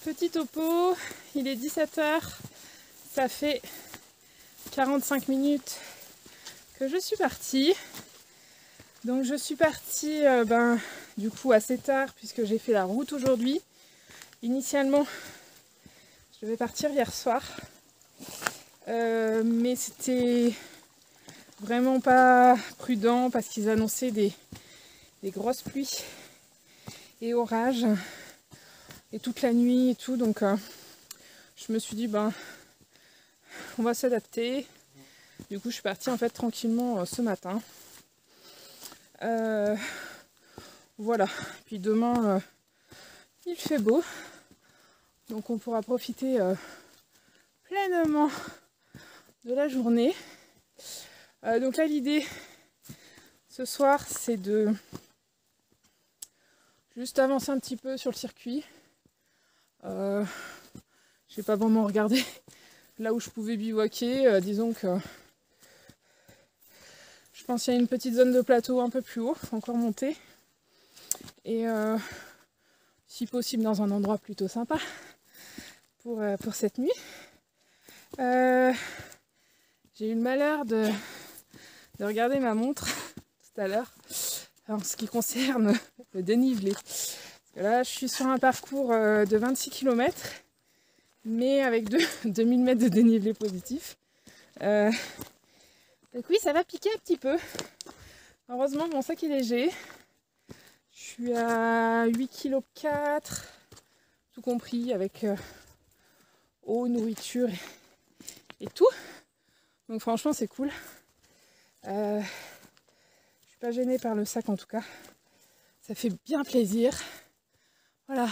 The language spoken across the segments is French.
Petit topo, il est 17 h, ça fait 45 minutes que je suis partie. Donc je suis partie du coup assez tard puisque j'ai fait la route aujourd'hui. Initialement, je devais partir hier soir, mais c'était vraiment pas prudent parce qu'ils annonçaient des grosses pluies et orages. Et toute la nuit et tout, donc je me suis dit on va s'adapter. Du coup je suis partie en fait tranquillement ce matin. Voilà, puis demain il fait beau, donc on pourra profiter pleinement de la journée. Donc là l'idée ce soir c'est de juste avancer un petit peu sur le circuit. J'ai pas vraiment regardé là où je pouvais bivouaquer, disons que je pense qu'il y a une petite zone de plateau un peu plus haut, faut encore monter, et si possible dans un endroit plutôt sympa pour cette nuit. J'ai eu le malheur de regarder ma montre tout à l'heure en ce qui concerne le dénivelé. Là, je suis sur un parcours de 26 km, mais avec 2000 mètres de dénivelé positif. Donc oui, ça va piquer un petit peu. Heureusement, mon sac est léger. Je suis à 8,4 kg, tout compris, avec eau, nourriture et tout. Donc franchement, c'est cool. Je suis pas gênée par le sac en tout cas. Ça fait bien plaisir. Voilà.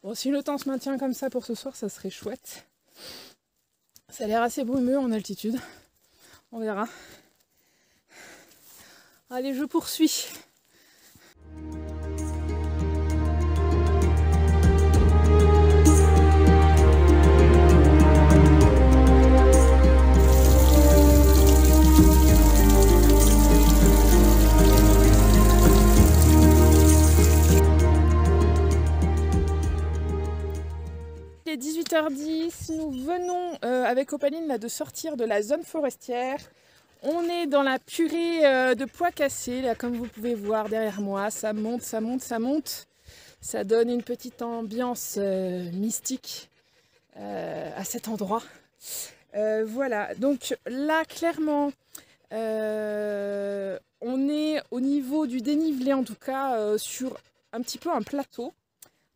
Bon, si le temps se maintient comme ça pour ce soir, ça serait chouette. Ça a l'air assez brumeux en altitude. On verra. Allez, je poursuis. Il est 18 h 10, nous venons avec Opaline là, de sortir de la zone forestière. On est dans la purée de pois cassés, là comme vous pouvez voir derrière moi, ça monte, ça monte, ça monte. Ça donne une petite ambiance mystique à cet endroit. Voilà, donc là clairement, on est au niveau du dénivelé en tout cas sur un petit peu un plateau.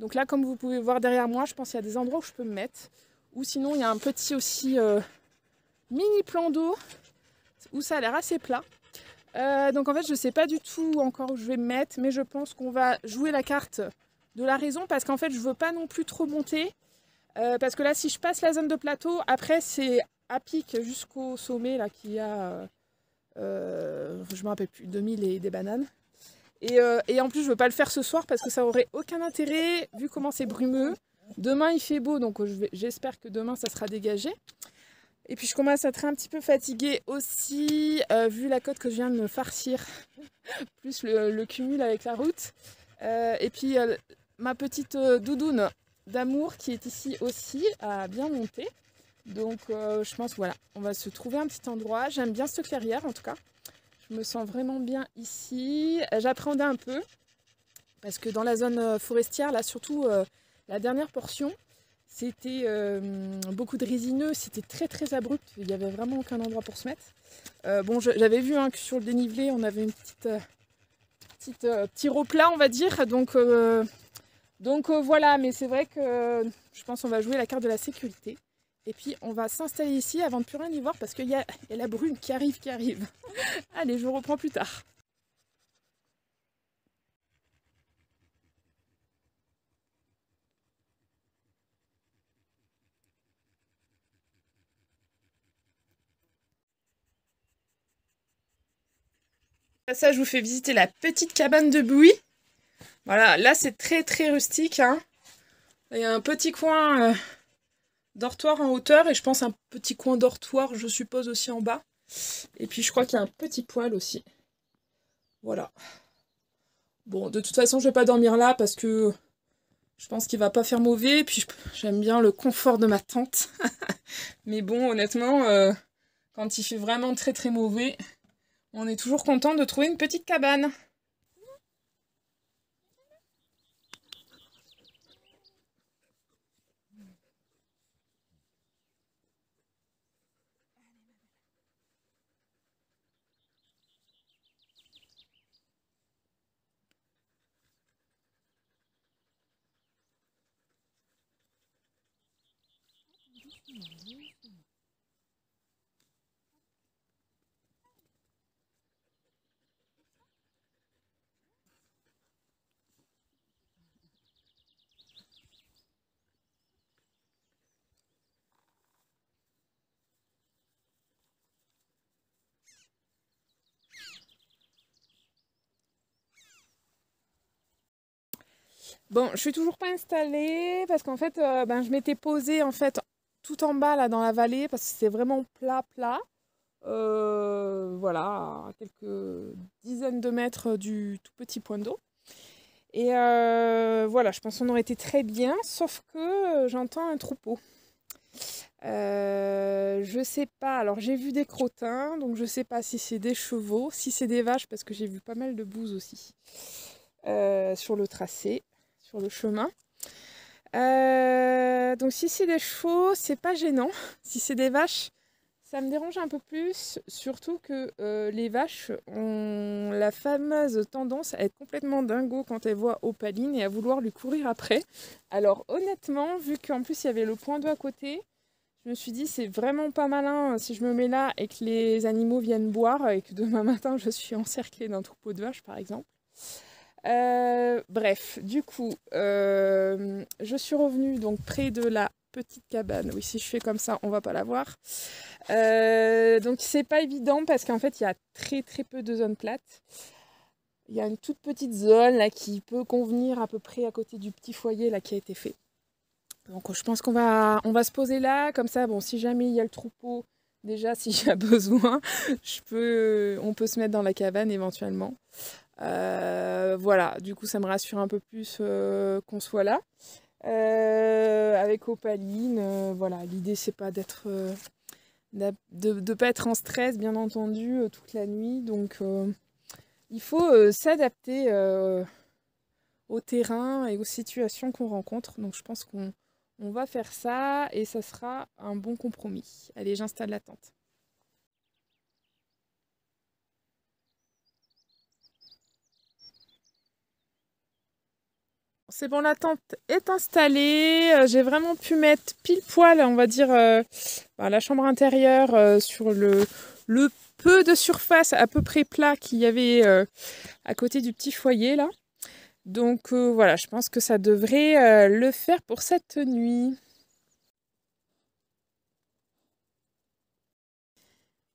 Donc là, comme vous pouvez voir derrière moi, je pense qu'il y a des endroits où je peux me mettre. Ou sinon, il y a un petit aussi mini plan d'eau où ça a l'air assez plat. Donc en fait, je ne sais pas du tout encore où je vais me mettre, mais je pense qu'on va jouer la carte de la raison parce qu'en fait, je ne veux pas non plus trop monter. Parce que là, si je passe la zone de plateau, après, c'est à pic jusqu'au sommet là qu'il y a, je ne me rappelle plus, 2000 et des bananes. Et en plus, je ne veux pas le faire ce soir parce que ça aurait aucun intérêt vu comment c'est brumeux. Demain, il fait beau, donc j'espère que demain, ça sera dégagé. Et puis, je commence à être un petit peu fatiguée aussi, vu la côte que je viens de me farcir, plus le cumul avec la route. Et puis, ma petite doudoune d'amour qui est ici aussi a bien monté. Donc, je pense, voilà, on va se trouver un petit endroit. J'aime bien cette clairière, en tout cas. Je me sens vraiment bien ici. J'appréhendais un peu parce que dans la zone forestière, là surtout la dernière portion, c'était beaucoup de résineux, c'était très très abrupt. Il n'y avait vraiment aucun endroit pour se mettre. Bon, j'avais vu que sur le dénivelé, on avait une petit replat, on va dire. Donc voilà, mais c'est vrai que je pense qu'on va jouer la carte de la sécurité. Et puis on va s'installer ici avant de plus rien y voir parce qu'il y a la brume qui arrive. Allez, je vous reprends plus tard. Ça, je vous fais visiter la petite cabane de Bouy. Voilà, là c'est très très rustique, hein. Il y a un petit coin dortoir en hauteur et je pense un petit coin dortoir, je suppose, aussi en bas. Et puis je crois qu'il y a un petit poêle aussi. Voilà. Bon, de toute façon, je vais pas dormir là parce que je pense qu'il va pas faire mauvais. Et puis j'aime bien le confort de ma tente. Mais bon, honnêtement, quand il fait vraiment très très mauvais, on est toujours content de trouver une petite cabane. Bon, je suis toujours pas installée parce qu'en fait, je m'étais posée en fait tout en bas là dans la vallée parce que c'est vraiment plat. Voilà, à quelques dizaines de mètres du tout petit point d'eau. Et voilà, je pense qu'on aurait été très bien, sauf que j'entends un troupeau. Je sais pas, alors j'ai vu des crottins, donc je sais pas si c'est des chevaux, si c'est des vaches, parce que j'ai vu pas mal de bouses aussi sur le tracé, sur le chemin. Donc si c'est des chevaux, c'est pas gênant. Si c'est des vaches, ça me dérange un peu plus, surtout que les vaches ont la fameuse tendance à être complètement dingo quand elles voient Opaline et à vouloir lui courir après. Alors honnêtement, vu qu'en plus il y avait le point d'eau à côté, je me suis dit c'est vraiment pas malin si je me mets là et que les animaux viennent boire et que demain matin je suis encerclée d'un troupeau de vaches par exemple. Bref, du coup, je suis revenue donc près de la petite cabane. Oui, si je fais comme ça, on va pas la voir. Donc c'est pas évident parce qu'en fait, il y a très très peu de zones plates. Il y a une toute petite zone là qui peut convenir à peu près à côté du petit foyer là qui a été fait. Donc je pense qu'on va se poser là, comme ça, bon, si jamais il y a le troupeau, déjà si j'ai besoin, on peut se mettre dans la cabane éventuellement. Voilà, du coup ça me rassure un peu plus qu'on soit là. Avec Opaline, voilà, l'idée c'est pas d'être de pas être en stress bien entendu toute la nuit, donc il faut s'adapter au terrain et aux situations qu'on rencontre, donc je pense qu'on va faire ça et ça sera un bon compromis. Allez, j'installe la tente. C'est bon, la tente est installée. J'ai vraiment pu mettre pile poil, on va dire, la chambre intérieure sur le peu de surface à peu près plat qu'il y avait à côté du petit foyer là. Donc voilà, je pense que ça devrait le faire pour cette nuit.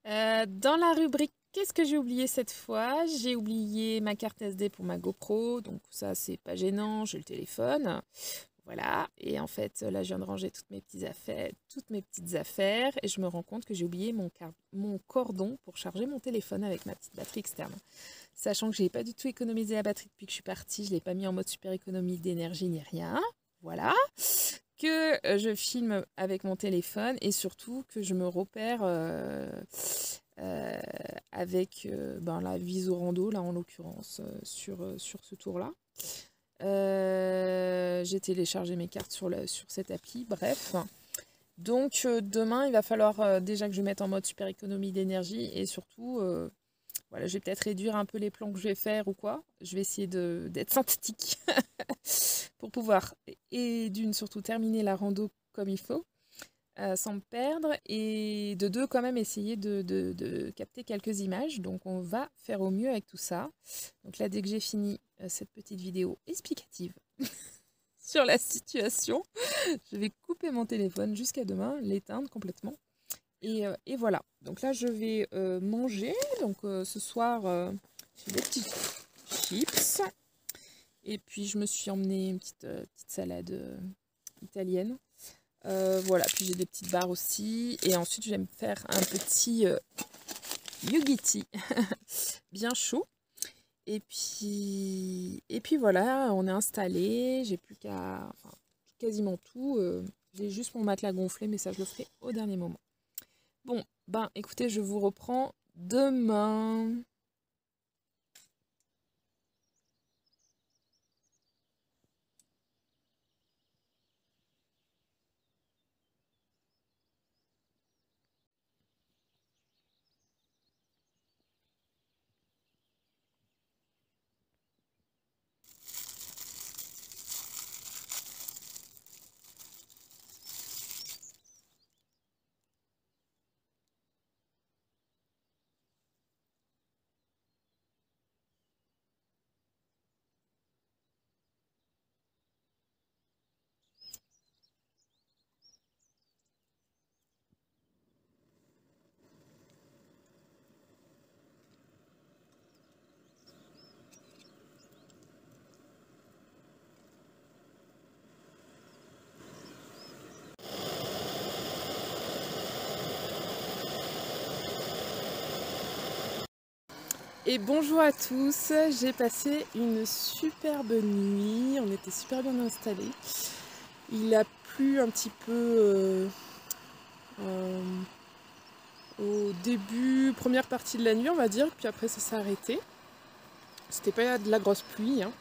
Dans la rubrique qu'est-ce que j'ai oublié cette fois? J'ai oublié ma carte SD pour ma GoPro, donc ça c'est pas gênant, j'ai le téléphone. Voilà, et en fait là je viens de ranger toutes mes petites affaires et je me rends compte que j'ai oublié mon cordon pour charger mon téléphone avec ma petite batterie externe. Sachant que je n'ai pas du tout économisé la batterie depuis que je suis partie, je ne l'ai pas mis en mode super économie d'énergie ni rien. Voilà, que je filme avec mon téléphone et surtout que je me repère avec la Visorando là en l'occurrence sur ce tour là. J'ai téléchargé mes cartes sur cette appli, bref. Donc demain il va falloir déjà que je mette en mode super économie d'énergie et surtout voilà, je vais peut-être réduire un peu les plans que je vais faire ou quoi. Je vais essayer d'être synthétique pour pouvoir et d'une surtout terminer la rando comme il faut sans me perdre et de deux quand même essayer de capter quelques images. Donc on va faire au mieux avec tout ça. Donc là dès que j'ai fini cette petite vidéo explicative sur la situation, je vais couper mon téléphone jusqu'à demain, l'éteindre complètement. Et voilà, donc là je vais manger, donc ce soir J'ai des petits chips. Et puis je me suis emmené une petite salade italienne. Voilà, puis j'ai des petites barres aussi. Et ensuite je vais me faire un petit yogiti bien chaud. Et puis voilà, on est installé. J'ai plus qu'à... Enfin, quasiment tout. J'ai juste mon matelas gonflé, mais ça je le ferai au dernier moment. Bon, ben écoutez, je vous reprends demain. Et bonjour à tous, j'ai passé une superbe nuit, on était super bien installés. Il a plu un petit peu au début, première partie de la nuit on va dire, puis après ça s'est arrêté. C'était pas de la grosse pluie. Hein.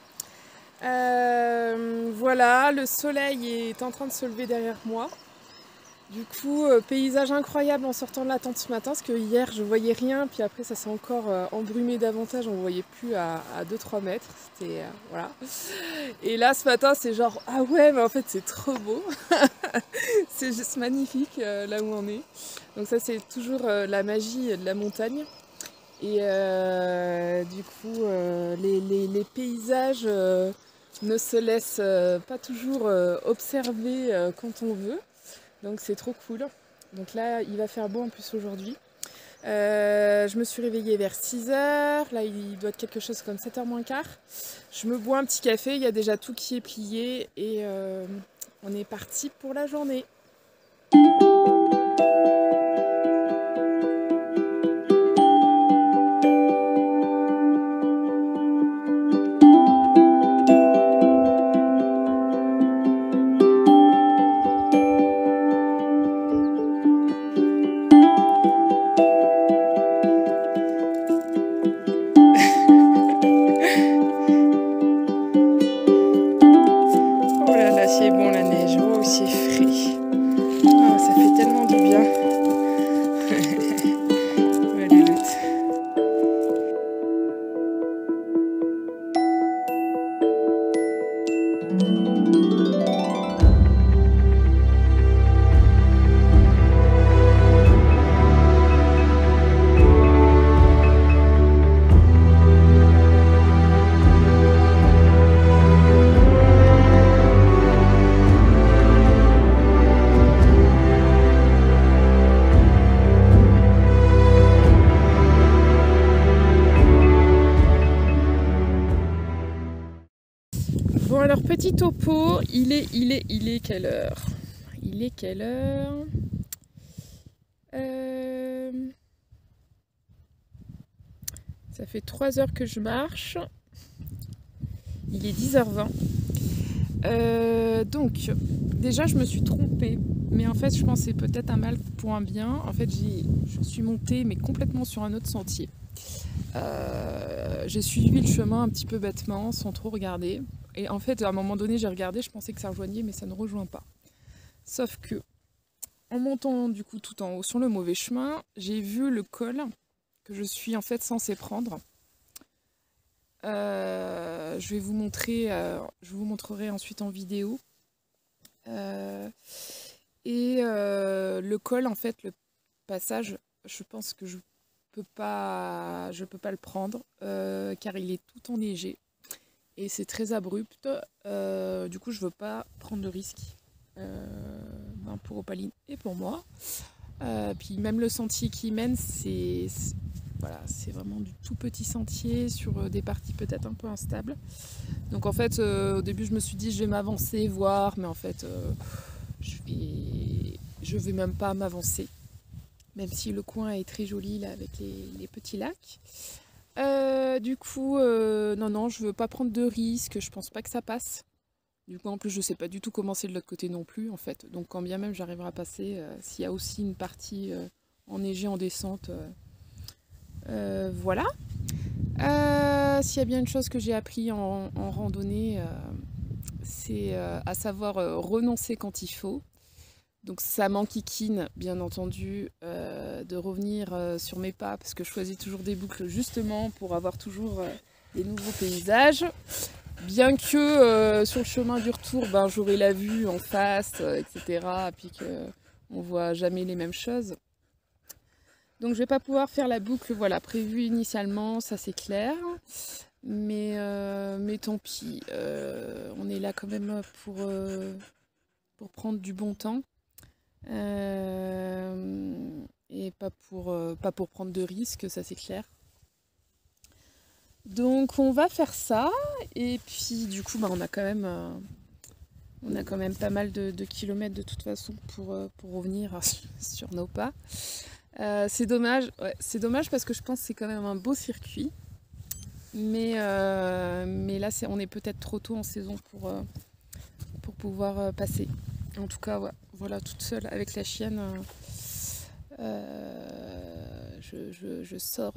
Voilà, le soleil est en train de se lever derrière moi. Du coup, paysage incroyable en sortant de la tente ce matin, parce que hier je voyais rien, puis après ça s'est encore embrumé davantage, on ne voyait plus à 2-3 mètres, c'était voilà. Et là ce matin c'est genre, ah ouais mais en fait c'est trop beau, c'est juste magnifique là où on est. Donc ça c'est toujours la magie de la montagne. Et du coup les paysages ne se laissent pas toujours observer quand on veut. Donc c'est trop cool. Donc là, il va faire beau en plus aujourd'hui. Je me suis réveillée vers 6h. Là, il doit être quelque chose comme 7h moins quart. Je me bois un petit café. Il y a déjà tout qui est plié. Et on est parti pour la journée. C'est bon la neige, oh c'est frais. Oh, ça fait tellement du bien. Ouais, Louloute. Bon alors petit topo, il est quelle heure? Il est quelle heure? Ça fait 3 heures que je marche. Il est 10h20. Donc déjà je me suis trompée. Mais en fait je pensais peut-être un mal pour un bien. En fait je suis montée mais complètement sur un autre sentier. J'ai suivi le chemin un petit peu bêtement sans trop regarder. Et en fait à un moment donné j'ai regardé, je pensais que ça rejoignait mais ça ne rejoint pas. Sauf que en montant du coup tout en haut sur le mauvais chemin, j'ai vu le col que je suis en fait censée prendre. Je vais vous montrer, je vous montrerai ensuite en vidéo. Le col en fait, le passage, je pense que je peux pas le prendre car il est tout enneigé et c'est très abrupt. Du coup je veux pas prendre de risque pour Opaline et pour moi. Puis même le sentier qui mène, c'est Voilà, c'est vraiment du tout petit sentier sur des parties peut-être un peu instables. Donc en fait, au début, je me suis dit, je vais m'avancer, voir, mais en fait, je vais même pas m'avancer. Même si le coin est très joli là avec les petits lacs. Du coup, non, je veux pas prendre de risques, je pense pas que ça passe. Du coup, en plus, je sais pas du tout comment c'est de l'autre côté non plus, en fait. Donc, quand bien même j'arriverai à passer, s'il y a aussi une partie enneigée en descente, voilà. S'il y a bien une chose que j'ai appris en randonnée, c'est à savoir renoncer quand il faut. Donc ça m'enquiquine, bien entendu, de revenir sur mes pas, parce que je choisis toujours des boucles justement pour avoir toujours des nouveaux paysages. Bien que sur le chemin du retour, ben, j'aurai la vue en face, etc. Puis qu'on ne voit jamais les mêmes choses. Donc je vais pas pouvoir faire la boucle voilà, prévue initialement, ça c'est clair. Mais tant pis, on est là quand même pour prendre du bon temps. Et pas pour prendre de risques, ça c'est clair. Donc on va faire ça, et puis du coup bah, on a quand même pas mal de kilomètres de toute façon pour revenir sur nos pas. C'est dommage, parce que je pense que c'est quand même un beau circuit. Mais là on est peut-être trop tôt en saison pour pouvoir passer. En tout cas, ouais, voilà, toute seule avec la chienne, je sors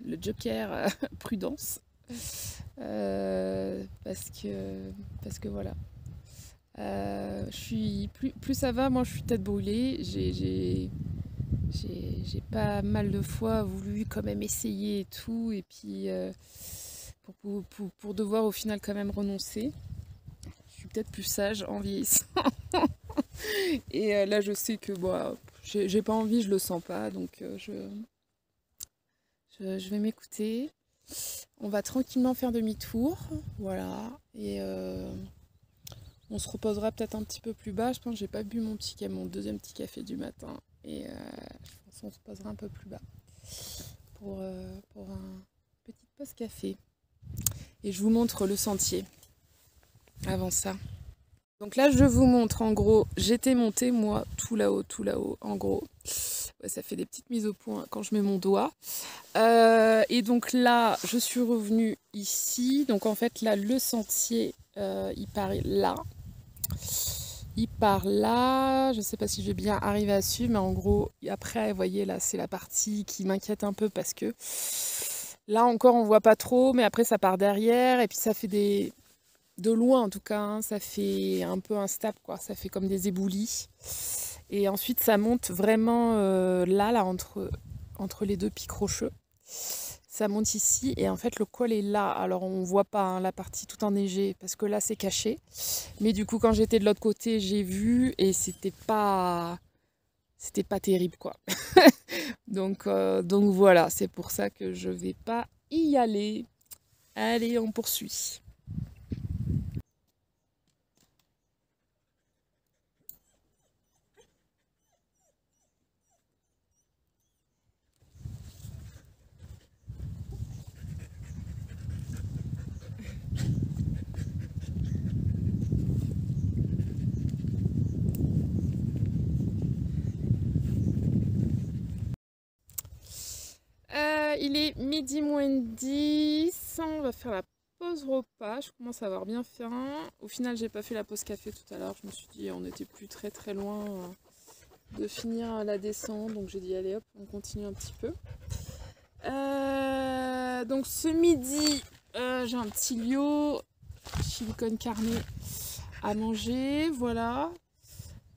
le joker prudence. Parce que voilà. Je suis plus ça va, moi je suis tête brûlée. J'ai pas mal de fois voulu quand même essayer et tout, et puis pour devoir au final quand même renoncer. Je suis peut-être plus sage en vieillissant. Et là je sais que bon, j'ai pas envie, je le sens pas, donc je vais m'écouter. On va tranquillement faire demi-tour, voilà, et on se reposera peut-être un petit peu plus bas. Je pense que j'ai pas bu mon deuxième petit café du matin, et je pense qu'on se posera un peu plus bas pour un petit pause café. Et je vous montre le sentier avant ça. Donc là je vous montre en gros, j'étais montée moi tout là-haut, en gros. Ouais, ça fait des petites mises au point quand je mets mon doigt. Et donc là, je suis revenue ici. Donc en fait, là, le sentier, il part là. Il part là. Je ne sais pas si je vais bien arriver à suivre, mais en gros, après, vous voyez, là, c'est la partie qui m'inquiète un peu parce que là encore, on ne voit pas trop, mais après, ça part derrière. Et puis, ça fait des... De loin, en tout cas, hein, ça fait un peu instable, quoi. Ça fait comme des éboulis. Et ensuite, ça monte vraiment là, entre les deux pics rocheux. Ça monte ici, et en fait, le col est là. Alors, on voit pas hein, la partie tout enneigée, parce que là, c'est caché. Mais du coup, quand j'étais de l'autre côté, j'ai vu, et c'était pas terrible, quoi. donc voilà, c'est pour ça que je vais pas y aller. Allez, on poursuit. Il est midi moins 10, on va faire la pause repas, je commence à avoir bien faim. Au final j'ai pas fait la pause café tout à l'heure, je me suis dit on n'était plus très loin de finir la descente, donc j'ai dit allez hop on continue un petit peu. Donc ce midi j'ai un petit liot, chili con carne à manger, voilà.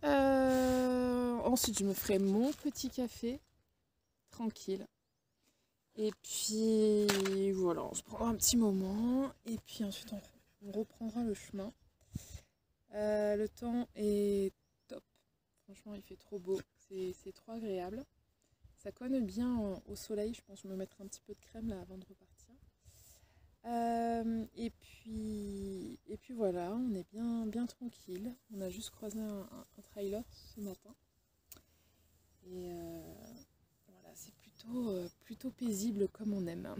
Ensuite je me ferai mon petit café, tranquille. Et puis voilà, on se prendra un petit moment et puis ensuite on reprendra le chemin. Le temps est top, franchement il fait trop beau, c'est trop agréable. Ça cogne bien au soleil, je pense que je me mettrai un petit peu de crème là avant de repartir. Et puis voilà, on est bien tranquille. On a juste croisé un trailer ce matin. Et voilà, c'est plutôt paisible comme on aime.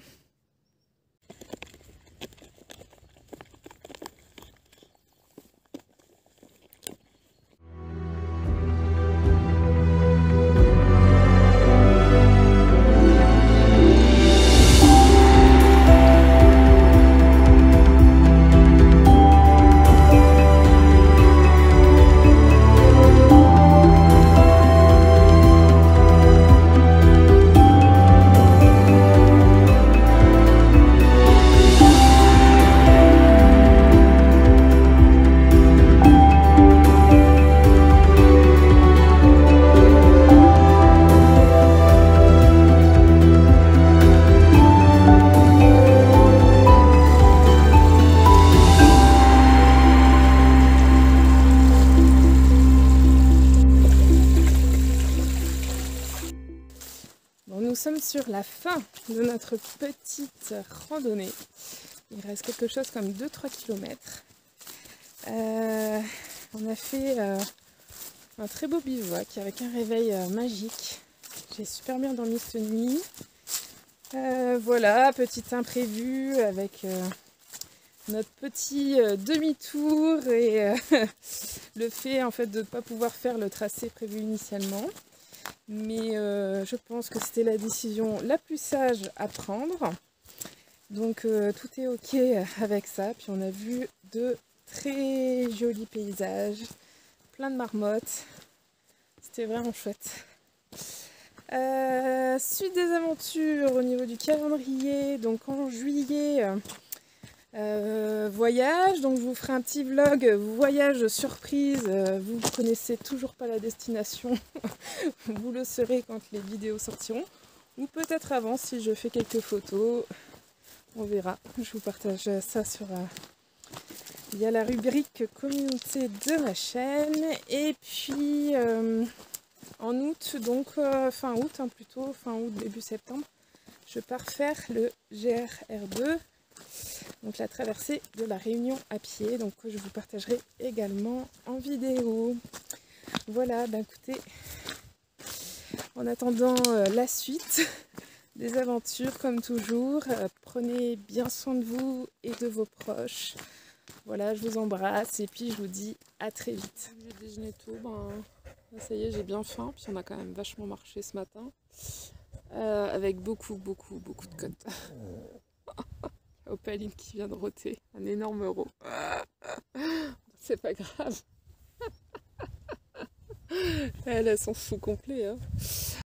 Nous sommes sur la fin de notre petite randonnée. Il reste quelque chose comme 2-3 km. On a fait un très beau bivouac avec un réveil magique. J'ai super bien dormi cette nuit. Voilà, petit imprévu avec notre petit demi-tour et le fait en fait de ne pas pouvoir faire le tracé prévu initialement. Mais je pense que c'était la décision la plus sage à prendre. Donc tout est ok avec ça. Puis on a vu de très jolis paysages, plein de marmottes. C'était vraiment chouette. Suite des aventures au niveau du calendrier. Donc en juillet, voyage. Donc je vous ferai un petit vlog voyage surprise. Vous ne connaissez toujours pas la destination. Vous le saurez quand les vidéos sortiront. Ou peut-être avant si je fais quelques photos. On verra. Je vous partage ça sur via la rubrique communauté de ma chaîne. Et puis en août, donc fin août plutôt, fin août, début septembre, je pars faire le GRR2. Donc la traversée de la Réunion à pied, donc je vous partagerai également en vidéo. Voilà, ben écoutez, en attendant la suite des aventures comme toujours, prenez bien soin de vous et de vos proches. Voilà, je vous embrasse et puis je vous dis à très vite. J'ai déjeuné tôt, là, ça y est, j'ai bien faim, puis on a quand même vachement marché ce matin, avec beaucoup de côtes. Opaline qui vient de rôter, un énorme euro. C'est pas grave. Elle a son fou complet. Hein.